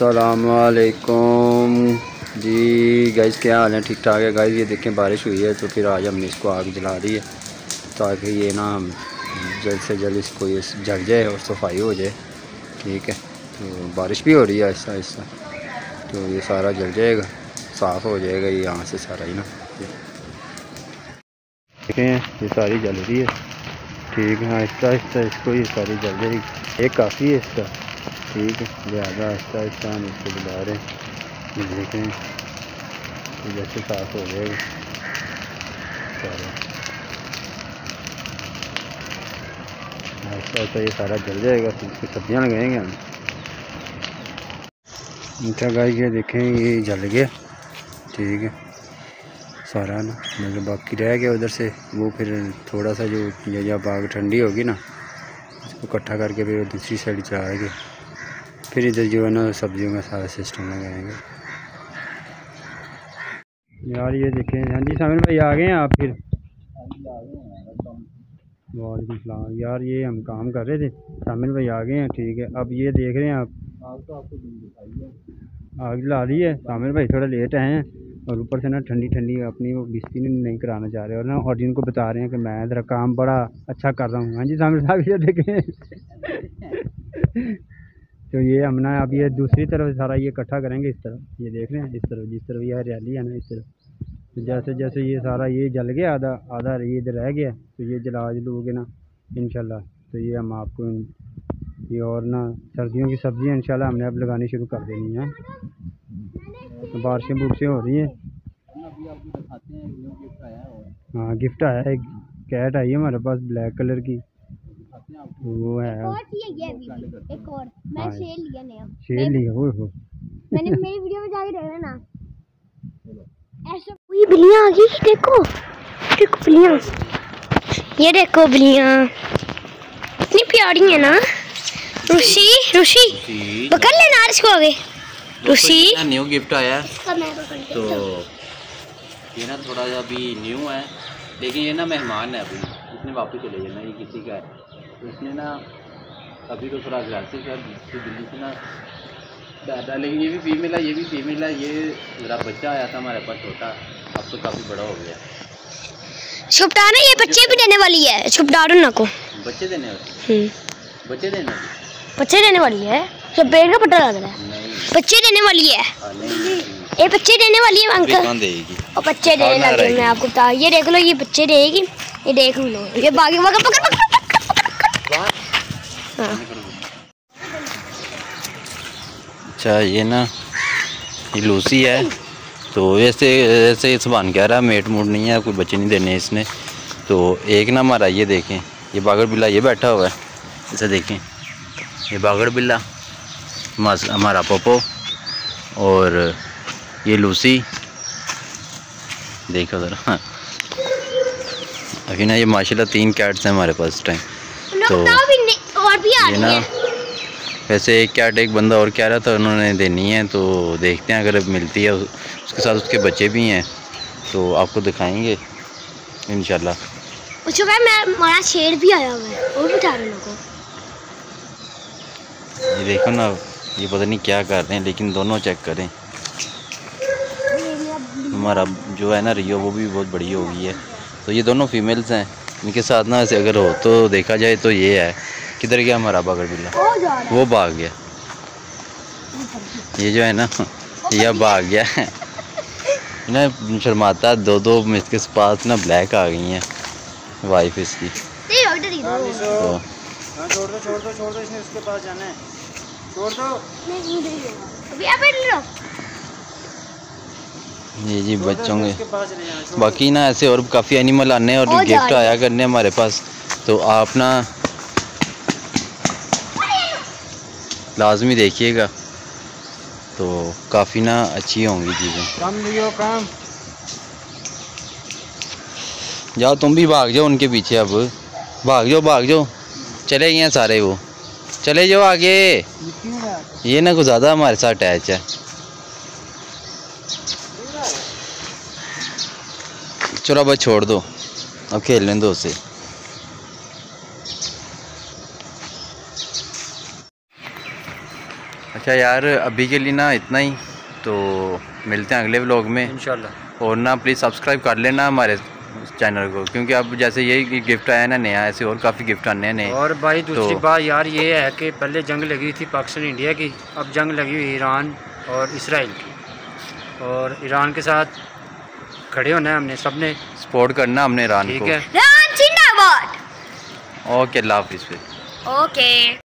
अस्सलामुअलैकुम जी गाइस, क्या हाल है? ठीक ठाक है गाइस। ये देखें बारिश हुई है तो फिर आज हमने इसको आग जला दी है ताकि ये ना जल्द से जल्द इसको ये जल जाए और सफाई हो जाए। ठीक है, तो बारिश भी हो रही है ऐसा ऐसा, तो ये सारा जल जाएगा, साफ़ हो जाएगा ये यहाँ से सारा ही ना। देखें ये सारी जल रही है। ठीक है, आहिस्ता आहिस्ता इसको ये सारी जल जाएगी। एक काफ़ी है इसका। ठीक है, लिहाजा आहिस्ता आहिस्ता हम इसको बुला रहे हैं। ये देखें जैसे साफ़ हो जाएगा सारा, आहिस्ता आहिस्ता ये सारा जल जाएगा। फिर इसकी सब्जियाँ लगाएंगे हम। अच्छा गाइस, ये देखें ये जल गया। ठीक है, सारा ना मतलब बाकी रह गया उधर से, वो फिर थोड़ा सा जो जब आग ठंडी होगी ना इसको इकट्ठा करके फिर दूसरी साइड चलाएंगे। फिर इधर जो है ना सब्जियों का सारा सिस्टम लगाएंगे। यार ये देखें, हाँ जी सामिर भाई आ गए हैं आप? फिर वालेकुम सलाम। यार ये हम काम कर रहे थे, सामिर भाई आ गए हैं। ठीक है, अब ये देख रहे हैं आप, आग तो आपको दिखाई है, आग जला दी है। सामिर भाई थोड़ा लेट आए हैं और ऊपर से ना ठंडी ठंडी अपनी वो बिस्ती नहीं कराना चाह रहे और ना ऑडियंस को बता रहे हैं कि मैं इधर काम बड़ा अच्छा कर रहा हूँ। हाँ जी सामिर साहब ये देखें तो ये हम ना अब ये दूसरी तरफ सारा ये इकट्ठा करेंगे इस तरफ, ये देख रहे हैं इस तरफ, जिस तरफ ये हरियाली है ना इस तरफ। तो जैसे जैसे ये सारा ये जल गया, आधा आधा ये इधर रह गया, तो ये जला जलूगे ना इंशाल्लाह, तो ये हम आपको ये और ना सर्दियों की सब्जियाँ इंशाल्लाह हमने अब लगानी शुरू कर देनी है। तो बारिशें बुरशें हो रही हैं। हाँ गिफ्ट आया है, कैट आई है हमारे पास ब्लैक कलर की, वो है एक और मैं शेर लिया नया, शेर लिया वो मैंने मेरी वीडियो में जाके देखना ना। ऐसा कोई बिल्लियां आ गई, देखो देखो बिल्लियां, ये देखो बिल्लियां इतनी प्यारी है ना। रुशी रुशी पकड़ लेना इसको आगे। रुशी न्यू गिफ्ट आया है तो ये ना थोड़ा सा अभी न्यू है, लेकिन ये ना मेहमान है, अभी इसने वापस चले जाना, ये किसी का है। तो इसने ना अभी तो थोड़ा अग्रेसिव है, दिल्ली से ना डाटा, लेकिन ये भी फीमेल है, ये भी फीमेल है। ये मेरा बच्चा आया था हमारे पास छोटा, अब तो काफ़ी बड़ा हो गया। छुपटा ना, ये बच्चे भी देने वाली है, छुपटा दो ना को बच्चे देने वाली, बच्चे देने वाली है। सब पेड़ का पता लग रहा है, बच्चे देने वाली है, ये बच्चे देने वाली है अंकल, और बच्चे देने लगे। मैं आपको बता, ये देख लो ये बच्चे देगी, ये देख लो, ये बागी पकड़ पकड़ पकड़। अच्छा ये ना ये लूसी है, तो ऐसे सुभान कह रहा है मेट मूड नहीं है, कोई बच्चे नहीं देने इसने। तो एक ना हमारा ये देखें, ये बागड़ बिल्ला ये बैठा हुआ है, इसे देखें, ये बागड़ बिल्ला हमारा पोपो, और ये लूसी देखो ज़रा। अभी ना ये माशाल्लाह 3 कैट्स हैं हमारे पास इस टाइम। तो और भी आ ये ना वैसे एक कैट एक बंदा और कह रहा था उन्होंने देनी है, तो देखते हैं अगर मिलती है। उसके साथ उसके बच्चे भी हैं, तो आपको दिखाएंगे इंशाल्लाह। हमारा शेर भी आया हुआ है, वो भी उठा रहे लोगों। ये देखो ना, ये पता नहीं क्या कर रहे हैं, लेकिन दोनों चेक करें। हमारा जो है ना रियो, वो भी बहुत बड़ी हो गई है। तो ये दोनों फीमेल्स हैं, इनके साथ ना ऐसे अगर हो तो देखा जाए तो ये है। किधर गया हमारा बागड़ बिल्ला? वो भाग गया। ये जो है ना ये भाग गया ना, शर्माता। दो इसके पास ना ब्लैक आ गई हैं वाइफ इसकी। तो छोड़ दो इसने उसके पास जाना है, छोड़ दो। ये जी बच्चों के बाकी ना ऐसे और काफ़ी एनिमल आने और गिफ्ट आया करने हमारे पास, तो आप ना लाजमी देखिएगा, तो काफ़ी ना अच्छी होंगी चीज़ें। काम जाओ तुम भी भाग जाओ उनके पीछे, अब भाग जाओ, चले गए हैं सारे, वो चले जाओ आगे। ये ना कुछ ज़्यादा हमारे साथ अटैच है। चलो बस छोड़ दो, अब खेलने दो उसे। अच्छा यार, अभी के लिए ना इतना ही, तो मिलते हैं अगले व्लॉग में इंशाल्लाह। और ना प्लीज़ सब्सक्राइब कर लेना हमारे चैनल को, क्योंकि अब जैसे यही गिफ्ट आया ना नया, ऐसे और काफ़ी गिफ्ट आने हैं नए। और भाई दूसरी तो बात यार ये है कि पहले जंग लगी थी पाकिस्तान इंडिया की, अब जंग लगी हुई ईरान और इसराइल की, और ईरान के साथ खड़े होना है हमने सबने, सपोर्ट करना हमने ईरान ठीक को। है। ईरान जिंदाबाद। ओके, अल्लाह हाफिज़। ओके।